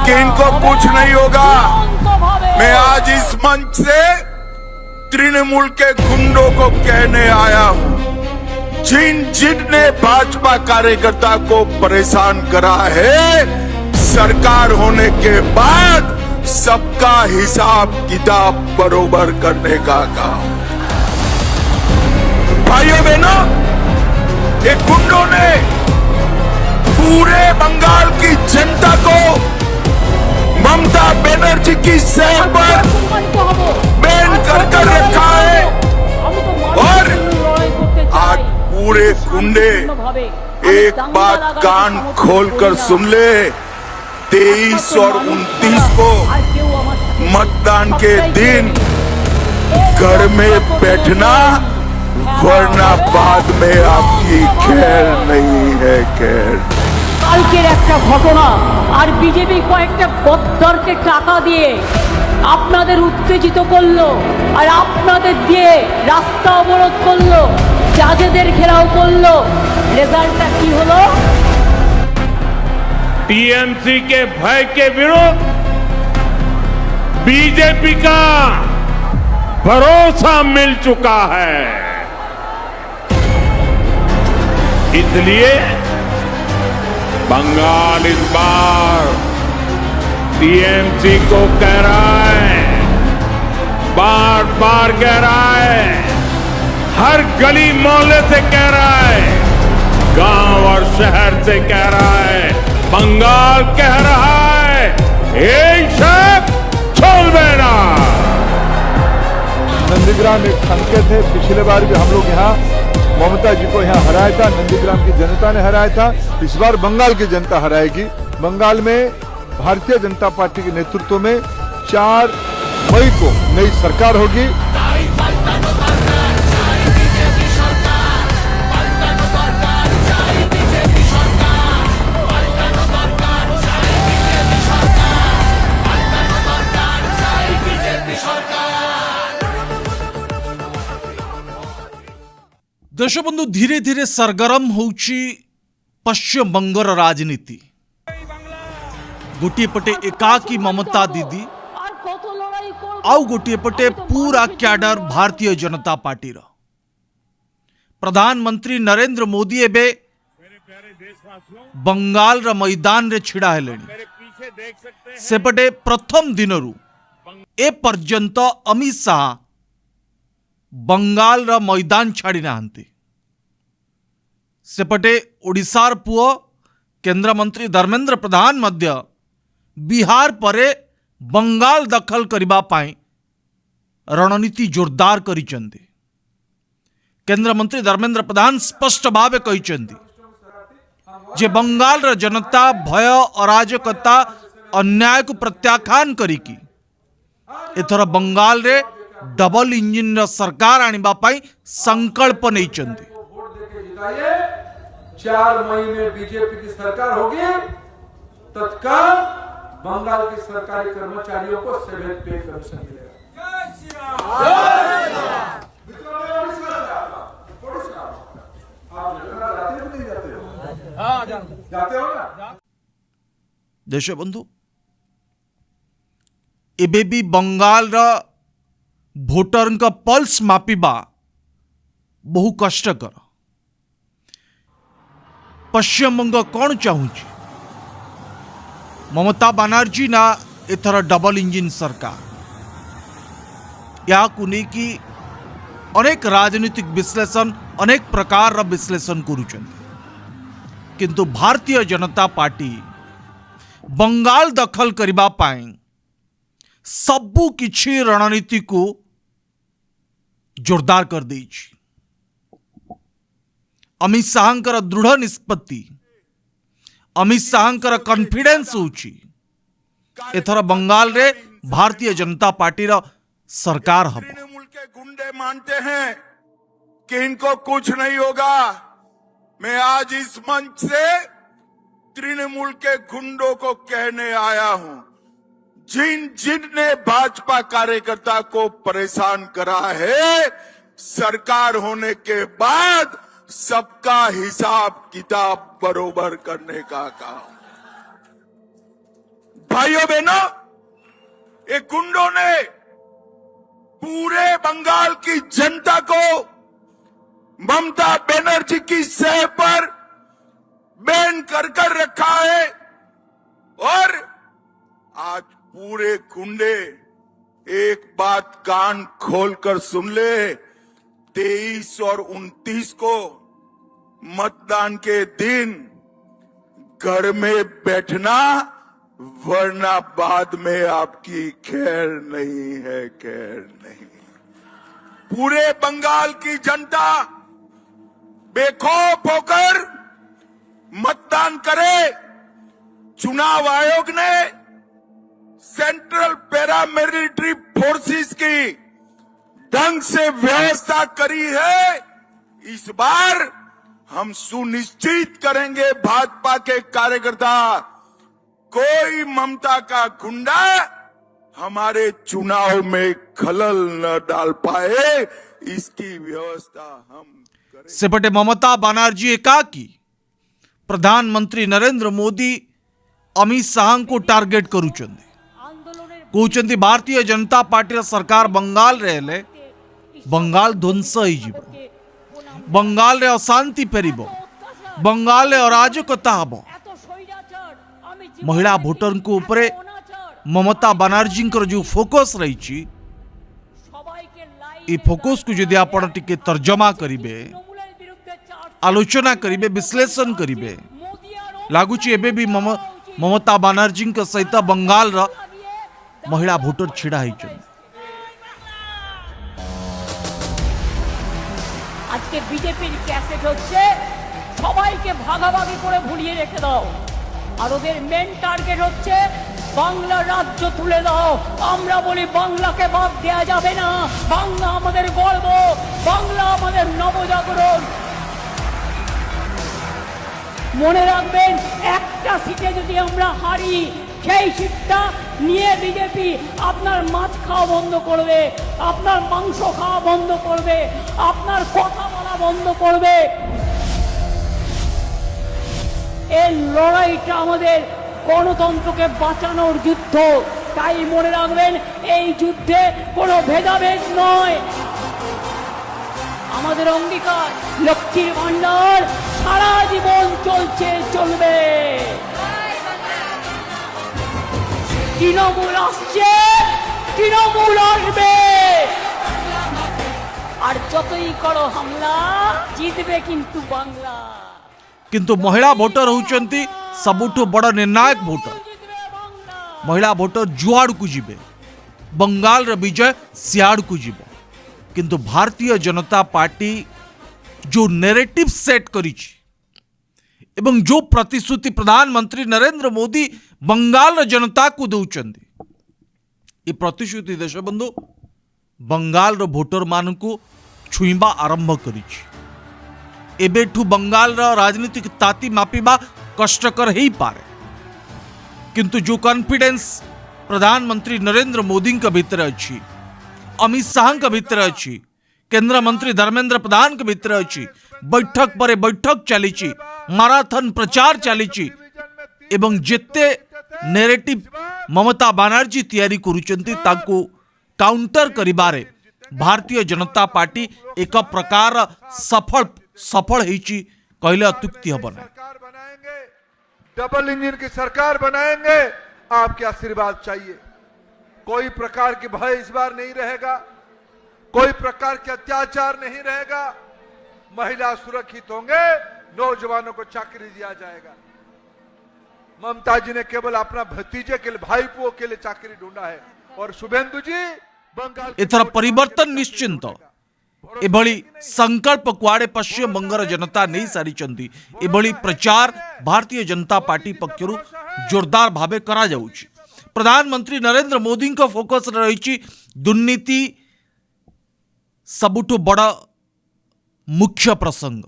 कि इनको कुछ नहीं होगा। मैं आज इस मंच से तृणमूल के गुंडों को कहने आया हूं, जिनने भाजपा कार्यकर्ता को परेशान करा है, सरकार होने के बाद सबका हिसाब किताब बरोबर करने का काम। भाइयों बहनों, एक गुंडों ने पूरे बंगाल की जनता को ममता बनर्जी की सैर पर बैन कर रखा है और आज पूरे गुंडे एक बात कान खोलकर सुन ले, 23 और 29 को मतदान के दिन घर में बैठना, वरना बाद में आपकी खैर नहीं है खैर। কালকের একটা ঘটনা আর বিজেপি কয়েকটা গদ্দারকে টাকা দিয়ে আপনাদের উত্তেজিত করলো আর আপনাদের দিয়ে রাস্তা অবরোধ করলো, জাজেদের ঘেরাও করলো। রেজাল্টটা কি হলো? टीएमसी के भय के विरुद्ध बीजेपी का भरोसा मिल चुका है। इसलिए बंगाल इस बार टीएमसी को कह रहा है, बार बार कह रहा है, हर गली मोहल्ले से कह रहा है, गांव और शहर से कह रहा है, बंगाल कह रहा है, एक शब्द छोड़बे ना। नंदीग्राम एक संकेत है। पिछले बार भी हम लोग यहाँ ममता जी को यहाँ हराया था, नंदीग्राम की जनता ने हराया था। इस बार बंगाल की जनता हराएगी। बंगाल में भारतीय जनता पार्टी के नेतृत्व में 4 मई को नई सरकार होगी। देशबंधु धीरे धीरे सरगरम होउची पश्चिम बंगर राजनीति। गोटे पटे एकाकी ममता दीदी आउ गोटे पटे पूरा कैडर भारतीय जनता पार्टी रो। प्रधानमंत्री नरेंद्र मोदी एबे बंगाल रा मैदान रे छिड़ा हेलेनी। सेपटे प्रथम दिनरू ए पर्यंत अमित शाह बंगाल रा मैदान छाड़ी नाहंती। सेपटे ओडिशार पुओ केंद्र मंत्री धर्मेंद्र प्रधान मध्य बिहार परे बंगाल दखल करिबा पाई रणनीति जोरदार करिचंदी। केंद्र मंत्री धर्मेंद्र प्रधान स्पष्ट भावे कहिचंदी जे बंगाल रा जनता भय अराजकता अन्याय को प्रत्याख्यान करिकी एथर बंगाल रे डबल इंजिन सरकार आनिबा पाई संकल्प नहीं चंदी। 4 मई में बीजेपी की सरकार होगी, तत्काल बंगाल के सरकारी कर्मचारियों को 7 पे कमीशन मिलेगा। जाते हो ना? देशबंधु एबे भी बंगाल रा भोटर का पल्स मापिबा बहु कष्टकर। पश्चिम बंग कौन चाहूची? ममता बनर्जी ना एथर डबल इंजिन सरकार। या कुनी की अनेक राजनीतिक विश्लेषण अनेक प्रकार रा विश्लेषण करुचन, किंतु भारतीय जनता पार्टी बंगाल दखल करिबा पाई सबु किछि रणनीति को जोरदार कर देछि। अमित शाहंकर दृढ़ निष्पत्ति, अमित शाहंकर कॉन्फिडेंस होछि एथर बंगाल रे भारतीय जनता पार्टी रा सरकार हबो। तृणमूल के गुंडे मानते हैं कि इनको कुछ नहीं होगा। मैं आज इस मंच से तृणमूल के गुंडों को कहने आया हूं, जिनने भाजपा कार्यकर्ता को परेशान करा है, सरकार होने के बाद सबका हिसाब किताब बरोबर करने का काम। भाइयों बहनों, ये गुंडों ने पूरे बंगाल की जनता को ममता बनर्जी की सह पर बैन कर रखा है और आज पूरे गुंडे एक बात कान खोलकर सुन ले, 23 और 29 को मतदान के दिन घर में बैठना, वरना बाद में आपकी खैर नहीं है, खैर नहीं। पूरे बंगाल की जनता बेखौफ होकर मतदान करे। चुनाव आयोग ने सेंट्रल पैरामिलिट्री फोर्सेस की ढंग से व्यवस्था करी है। इस बार हम सुनिश्चित करेंगे भाजपा के कार्यकर्ता, कोई ममता का गुंडा हमारे चुनाव में खलल न डाल पाए, इसकी व्यवस्था हम करें। सेपटे ममता बानार्जी एकाकी प्रधानमंत्री नरेंद्र मोदी अमित शाह को टार्गेट करुचंदी, कहउचंदी भारतीय जनता पार्टी सरकार बंगाल रे हेले बंगाल ध्वंस होइजिबो, बंगाल रे अशांति फेरिबो, बंगाल रे अराजकता हबो। महिला भोटर को ऊपर ममता बानार्जी जो फोकस रही, ये फोकस को जदि आपण टिके तर्जमा करिवे, आलोचना करिवे, विश्लेषण करिवे, लागुची एबे भी ममता बानार्जी सहित बंगाल रा महिला भोटर छिड़ा होइछन। আজকে বিজেপির ক্যাসেট হচ্ছে সবাইকে ভাগাভাগি করে ভুলিয়ে রেখে দাও, আর ওদের মেন টার্গেট হচ্ছে বাংলা রাজ্য তুলে দাও। আমরা বলি বাংলাকে বাদ দেওয়া যাবে না, বাংলা আমাদের গর্ব, বাংলা আমাদের নবজাগরণ। মনে রাখবেন, একটা সিটে যদি আমরা হারি, সেই সিটটা নিয়ে বিজেপি আপনার মাছ খাওয়া বন্ধ করবে, আপনার মাংস খাওয়া বন্ধ করবে, আপনার কথা বলা বন্ধ করবে। এই লড়াইটা আমাদের গণতন্ত্রকে বাঁচানোর যুদ্ধ। তাই মনে রাখবেন, এই যুদ্ধে কোনো ভেদাভেদ নয়। আমাদের অঙ্গীকার, লক্ষ্মীর ভান্ডার সারা জীবন চলছে, চলবে। তৃণমূল আসছে, তৃণমূল আসবে, আর যতই করো হামলা, জিতবে কিন্তু বাংলা। किंतु महिला भोटर होउचंती सबुठु बड़ निर्णायक भोटर। महिला भोटर जुआड़ को जीवे, बंगाल रे विजय सियाड़ को जीव। किंतु भारतीय जनता पार्टी जो नैरेटिव सेट करी एवं जो प्रतिश्रुति प्रधानमंत्री नरेंद्र मोदी बंगाल जनता को दौचंदी, ये प्रतिश्रुति देश बंधु बंगाल भोटर मान को छुईबा आरंभ करी। एबेठू बंगाल राजनीतिक ताती मापिबा कष्टकर ही पारे। किंतु जो कॉन्फिडेंस प्रधानमंत्री नरेंद्र मोदी के भीतर अच्छी, अमित शाह के भीतर अच्छी, केंद्र मंत्री धर्मेंद्र प्रधान के भीतर अच्छी, बैठक पर बैठक चली, माराथन प्रचार चली, एवं जेते नैरेटिव ममता बानार्जी तैयारी करुचंती ताको काउंटर करिबारे भारतीय जनता पार्टी एक प्रकार सफल होइची कहले अत्युक्ति हब ना। डबल इंजन की सरकार बनाएंगे, आपके आशीर्वाद चाहिए। कोई प्रकार की भय इस बार नहीं रहेगा, कोई प्रकार के अत्याचार नहीं रहेगा, महिला सुरक्षित होंगे, नौजवानों को चाकरी दिया जाएगा। ममता जी ने केवल अपना भतीजे के लिए, भाईपुओं के लिए चाकरी ढूंढा है, और शुभेंदु जी बंगाल एथर परिवर्तन निश्चिंत एभली संकल्प कुआड़े पश्चिम बंगाल जनता नहीं सारी चंदी। एभली प्रचार भारतीय जनता पार्टी पक्षरु जोरदार भावे करा जाउछि। प्रधानमंत्री नरेंद्र मोदी का फोकस रही दुर्नीति सबुठु बड़ मुख्य प्रसंग।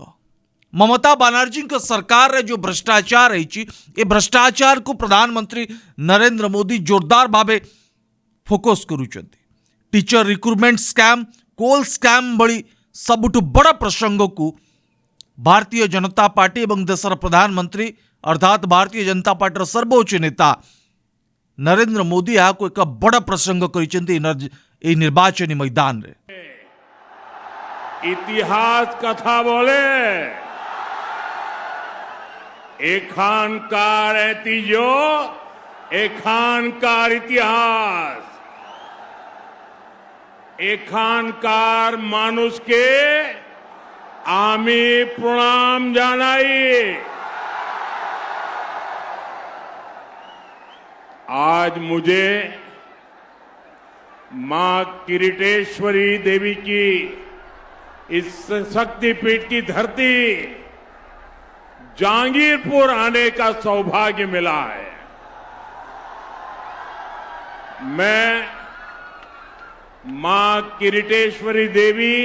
ममता बानार्जी का सरकार रे जो भ्रष्टाचार रही, ये भ्रष्टाचार को प्रधानमंत्री नरेंद्र मोदी जोरदार भावे फोकस करुचंती। टीचर रिक्रूटमेंट स्कैम, कोल स्कैम भली सबुठु बड़ प्रसंग को भारतीय जनता पार्टी एवं देशर प्रधानमंत्री अर्थात भारतीय जनता पार्टी सर्वोच्च नेता नरेंद्र मोदी यहाँ को एक बड़ प्रसंग करिसेंती ए निर्वाचन मैदान रे। इतिहास कथा बोले एखानकार ऐतिह्य एखानकार इतिहास एखानकार मानुष के आमी प्रणाम जानाई। आज मुझे मां किरीटेश्वरी देवी की इस शक्तिपीठ की धरती जहांगीरपुर आने का सौभाग्य मिला है। मैं मां किरीटेश्वरी देवी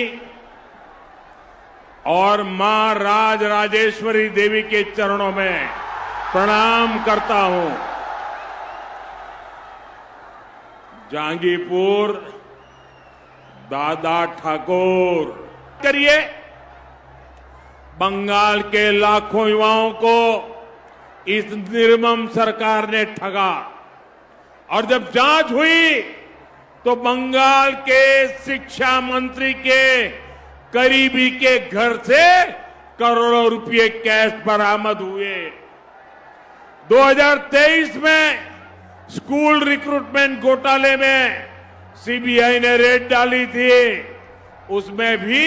और मां राजराजेश्वरी देवी के चरणों में प्रणाम करता हूं। जहांगीरपुर दादा ठाकुर करिए बंगाल के लाखों युवाओं को इस निर्मम सरकार ने ठगा और जब जांच हुई तो बंगाल के शिक्षा मंत्री के करीबी के घर से करोड़ों रुपए कैश बरामद हुए। 2023 में स्कूल रिक्रूटमेंट घोटाले में सीबीआई ने रेड डाली थी, उसमें भी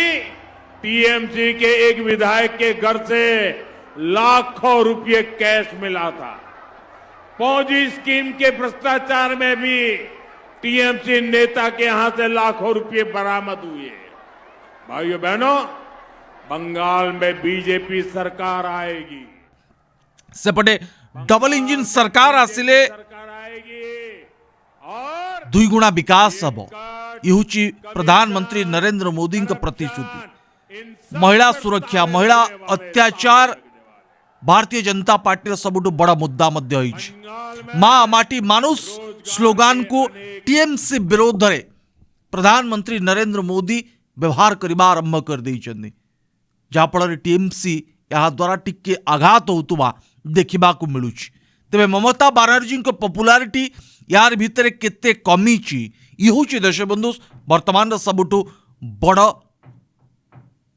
टीएमसी के एक विधायक के घर से लाखों रुपए कैश मिला था। पौजी स्कीम के भ्रष्टाचार में भी टीएमसी नेता के यहां से लाखों रुपए बरामद हुए। भाइयों बहनों, बंगाल में बीजेपी सरकार आएगी। सेपटे डबल इंजिन सरकार आसिले और दुईगुणा विकास हब। इहुची प्रधानमंत्री नरेंद्र मोदी का प्रतिश्रुति। महिला सुरक्षा महिला अत्याचार भारतीय जनता पार्टी सबुठु बड़ा मुद्दा मध्य होइछि। मां माटी मानुष स्लोगान को टीएमसी विरोध रे प्रधानमंत्री नरेंद्र मोदी व्यवहार करबा आरंभ कर देइछन्ति, जाफल टीएमसी यहाँ द्वारा टिके आघात होतुबा देखा मिलूची। तेरे ममता बानर्जी को पॉपुलारिटी यार भितर केते कमीची इहुची देशबंधु वर्तमान सबुठु बड़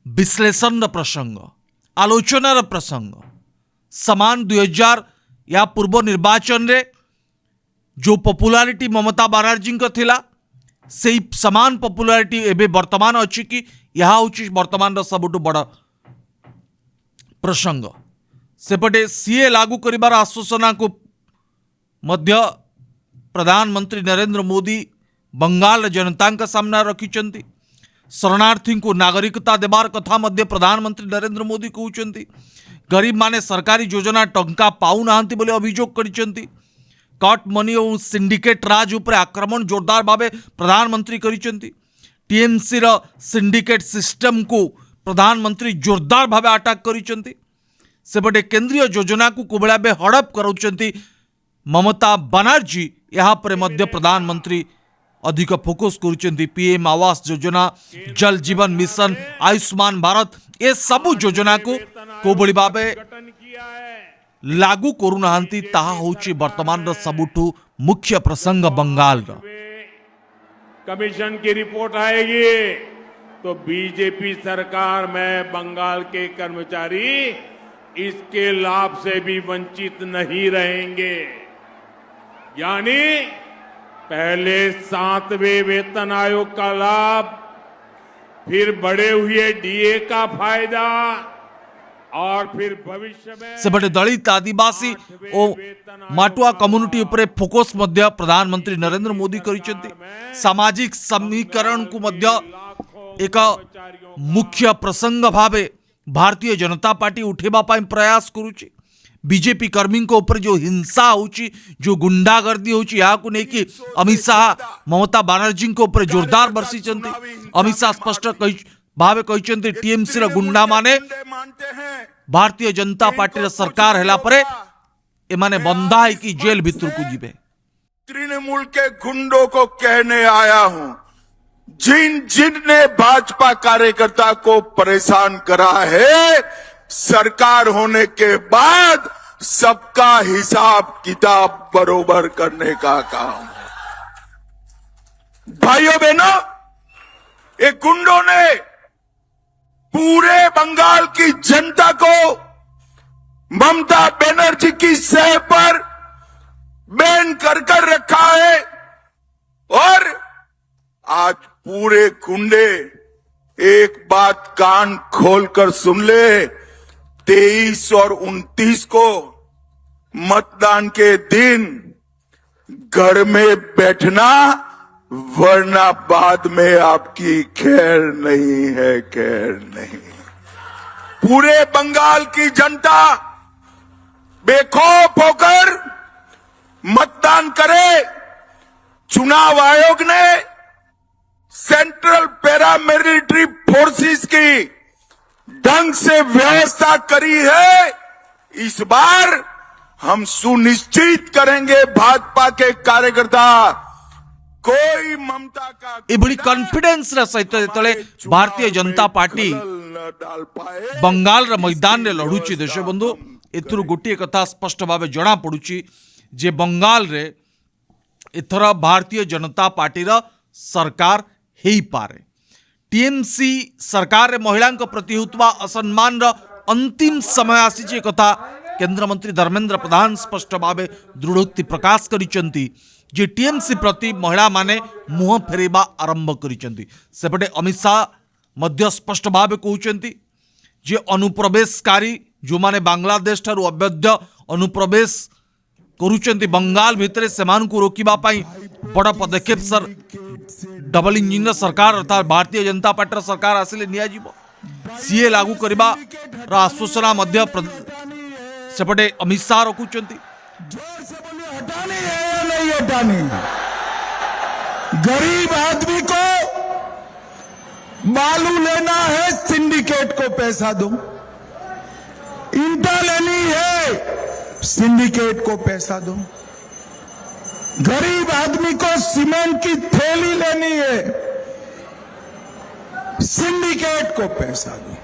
विश्लेषण प्रसंग आलोचनार प्रसंग। समान 2000 या पूर्व निर्वाचन रे जो पॉपुलारिटी ममता बानर्जी को थिला से समान पॉपुलारिटी एबे वर्तमान अच्छी कि यह हूँ वर्तमान सबुठु बड़ प्रसंग। सेपटे सीए लागू करिबार आश्वासना को मध्य प्रधानमंत्री नरेंद्र मोदी बंगाल जनता का सामना रखिछन्ति। शरणार्थी को नागरिकता देवार कथा मध्य प्रधानमंत्री नरेंद्र मोदी कहउछन्ति। गरीब माने सरकारी योजना टंका पाउ नाहंती बोले अभियोग करिछन्ति। कट मनी और सिंडिकेट राज उपरे आक्रमण जोरदार भावे प्रधानमंत्री करिछन्ति। टीएमसी र सिंडिकेट सिस्टम को प्रधानमंत्री जोरदार भावे अटैक करिछन्ति। सेपटे केंद्रीय योजना को कोबेला बे हड़प करुछन्ति ममता बानर्जी। यहाँ पर मध्य प्रधानमंत्री अधिक फोकस करुछन्ति। पीएम आवास योजना, जल जीवन मिशन, आयुष्मान भारत ये सबु योजना को कोबेली भावे लागू करू नाहंती ताहा होची वर्तमान सबुठु मुख्य प्रसंग बंगाल रा। कमीशन की रिपोर्ट आएगी तो बीजेपी सरकार में बंगाल के कर्मचारी इसके लाभ से भी वंचित नहीं रहेंगे। यानी पहले 7वें वेतन आयोग का लाभ, फिर बढ़े हुए डीए का फायदा और फिर भविष्य में सेपटे दलित आदिवासी और माटुआ कम्युनिटी उपरे फोकस मध्य प्रधानमंत्री नरेंद्र मोदी करिसेंति। सामाजिक समीकरण को मध्य एक मुख्य प्रसंग भावे भारतीय जनता पार्टी उठेबा पाई प्रयास करुची। बीजेपी कर्मी को ऊपर जो हिंसा होची, जो गुंडागर्दी होची, यहाँ को नहीं कि अमित शाह ममता बानर्जी को ऊपर जोरदार बरसीचंती। अमित शाह स्पष्ट भावे कहते टीएमसी र गुंडा माने भारतीय जनता पार्टी सरकार हैला परे एमाने बंधा है कि जेल भीतर को जीवे। तृणमूल के गुंडों को कहने आया हूं, जिनने भाजपा कार्यकर्ता को परेशान करा है, सरकार होने के बाद सबका हिसाब किताब बरोबर करने का काम है। भाइयों बहनों, एक गुंडों ने पूरे बंगाल की जनता को ममता बनर्जी की सह पर बैन कर रखा है और आज पूरे गुंडे एक बात कान खोलकर सुन ले, 23 और 29 को मतदान के दिन घर में बैठना, वरना बाद में आपकी खैर नहीं है, खैर नहीं। पूरे बंगाल की जनता बेखौफ होकर मतदान करे। चुनाव आयोग ने सेंट्रल पैरामिलिट्री फोर्सेस की ढंग से व्यवस्था करी है। इस बार हम सुनिश्चित करेंगे भाजपा के कार्यकर्ता कोई ममता का एभली कॉन्फिडेंस सहित जेतले भारतीय जनता पार्टी न डाल पाए। बंगाल मैदान रे लड़ुची देश बंधु, एथुरु गोटे कथा स्पष्ट भाव जना पड़ुची जे बंगाल रे एथर भारतीय जनता पार्टी रा सरकार हेई पारे। टीएमसी सरकार रे महिला प्रति होता असम्मान अंतिम समय आसी कथा केंद्र मंत्री धर्मेंद्र प्रधान स्पष्ट भाव दृढ़ोक्ति प्रकाश करिसेंती जे टीएमसी प्रति महिला माने मुह फेरवा आरंभ करिसेंती। सेपटे अमित शाह मध्य स्पष्ट भाव कहउचंती जे अनुप्रवेशकारी जो माने बांग्लादेश ठारू अवैध अनुप्रवेश करुचंती बंगाल भितरे सेमानकु रोकिबा पई बड़ पदक्षेप सर डबल इंजिन सरकार अर्थात भारतीय जनता पार्टी सरकार आसिले निया जीवो। सीए लागू करबा आश्वासना मध्य सेपटे अमित शाह रखुचंती। हटानी है या नहीं हटानी? गरीब आदमी को बालू लेना है, सिंडिकेट को पैसा दो। ईंटा लेनी है, सिंडिकेट को पैसा दो। गरीब आदमी को सीमेंट की थैली लेनी है, सिंडिकेट को पैसा दो।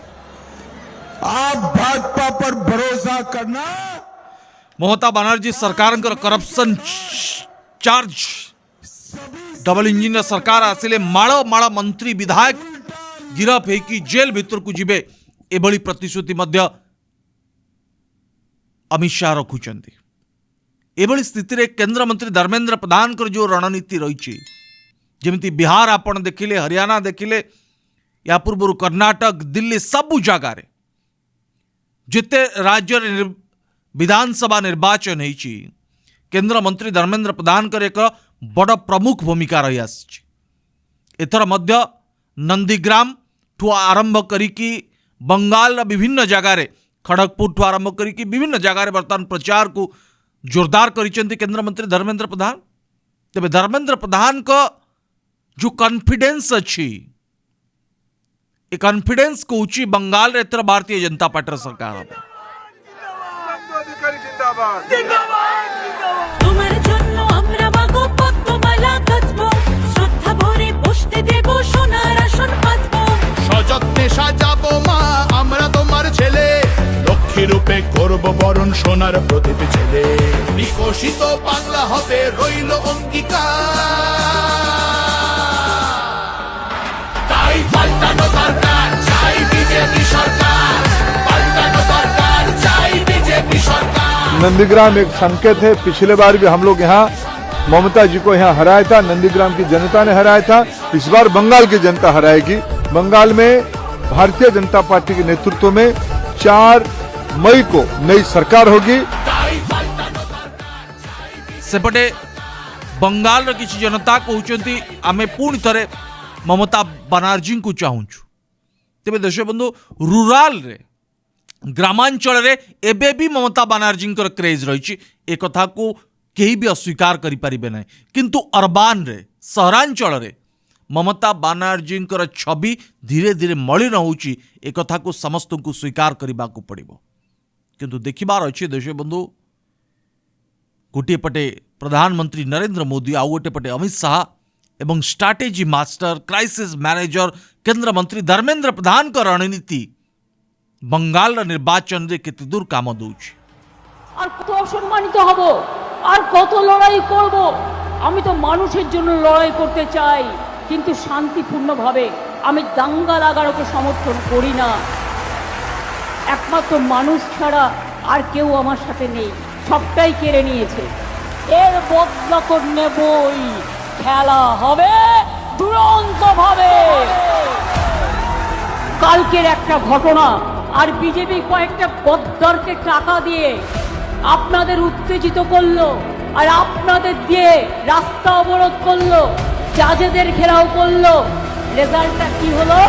आप भाजपा पर भरोसा करना। ममता बनर्जी सरकार करप्शन चार्ज डबल इंजिन सरकार आसिले माड़ माड़ मंत्री विधायक गिरफ होगी जेल भीतर को जीवे एभली प्रतिश्रुति मध्य अमित शाह रखुचंती। एभली स्थिति रे केंद्र मंत्री धर्मेंद्र प्रधान जो रणनीति रही जमी बिहार आपण देखिले, हरियाणा देखिले, या पूर्व कर्नाटक, दिल्ली सबु जगार जिते राज्य विधानसभा निर्वाचन होती केंद्र मंत्री धर्मेंद्र प्रधान एक बड़ प्रमुख भूमिका रही आसी। एथर मध्य नंदीग्राम ठू आरंभ करिकी बंगाल विभिन्न जगार खड़गपुर ठू आरंभ करिकी विभिन्न जगार बर्तमान प्रचार को जोरदार करिसेंती केंद्र मंत्री धर्मेंद्र प्रधान। तेबे धर्मेंद्र प्रधान का जो कॉन्फिडेंस अच्छी ए कॉन्फिडेंस को उची बंगाल रे एथर भारतीय जनता पार्टी सरकार তোমার জন্য আমরা মাগো পদ্মমালা গাঁথবো, শ্রদ্ধা ভরে বসতে দেব সোনার আসন পাতবো। সযত্নে সাজাবো মা আমরা তোমার ছেলে, লক্ষ্মী রূপে করব বরণ সোনার প্রদীপ ছেলে। বিকশিত বাংলা হবে রইল অঙ্গীকার। তাই পাল্টানো দরকার, চাই বিজেপি সরকার। পাল্টানো দরকার, চাই বিজেপি সরকার। नंदीग्राम एक संकेत है। पिछले बार भी हम लोग यहाँ ममता जी को यहाँ हराया था, नंदीग्राम की जनता ने हराया था। इस बार बंगाल की जनता हराएगी। बंगाल में भारतीय जनता पार्टी के नेतृत्व में 4 मई को नई सरकार होगी। सेपटे बंगाल किसी जनता कहते आम पुणी थे ममता बनर्जी को चाहूँ। तेज देश बंधु रूराल रे ग्रामांचल रे एबे भी ममता बनर्जी क्रेज रही एक कथा को कहीं भी अस्वीकार करें ना, किंतु अर्बान रे सहरांचल रे ममता बनर्जी छवि धीरे धीरे मलिन होची एक कथा को समस्त को स्वीकार करने को पड़ो। किंतु देखिबार अच्छे देश बंधु गोटे पटे प्रधानमंत्री नरेंद्र मोदी आउ गोटे पटे अमित शाह एवं स्ट्राटेजी मास्टर क्राइसिस मैनेजर केंद्र मंत्री धर्मेंद्र प्रधान का रणनीति बंगाल निर्वाचन रे केते दूर काम दउछि। আর কত অসম্মানিত হব, আর কত লড়াই করব। আমি তো মানুষের জন্য লড়াই করতে চাই, কিন্তু শান্তিপূর্ণভাবে। আমি দাঙ্গা লাগানোকে সমর্থন করি না। একমাত্র মানুষ ছাড়া আর কেউ আমার সাথে নেই, সবটাই কেড়ে নিয়েছে। এর বদলা তো নেবই, খেলা হবে দুরন্তভাবে। কালকের একটা ঘটনা, আর বিজেপি কয়েকটা গদ্দারকে টাকা দিয়ে আপনাদের উত্তেজিত করলো, আর আপনাদের দিয়ে রাস্তা অবরোধ করলো, জাজেদের ঘেরাও করলো। রেজাল্টটা কি হলো?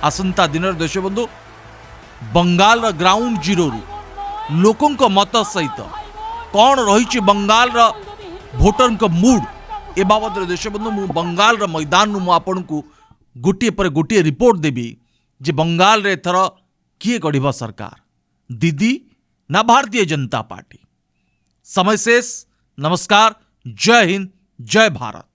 आसंता दिन देशबंधु बंगाल ग्राउंड जीरो लोकों मत सहित कौन रही बंगाल भोटर मूड ए बाबद देशबंधु मु बंगाल मैदान आपन को गोटे पर गोटे रिपोर्ट देवी जे बंगाल रे एथर किए गढ़ सरकार, दीदी ना भारतीय जनता पार्टी। समय शेष। नमस्कार। जय हिंद, जय भारत।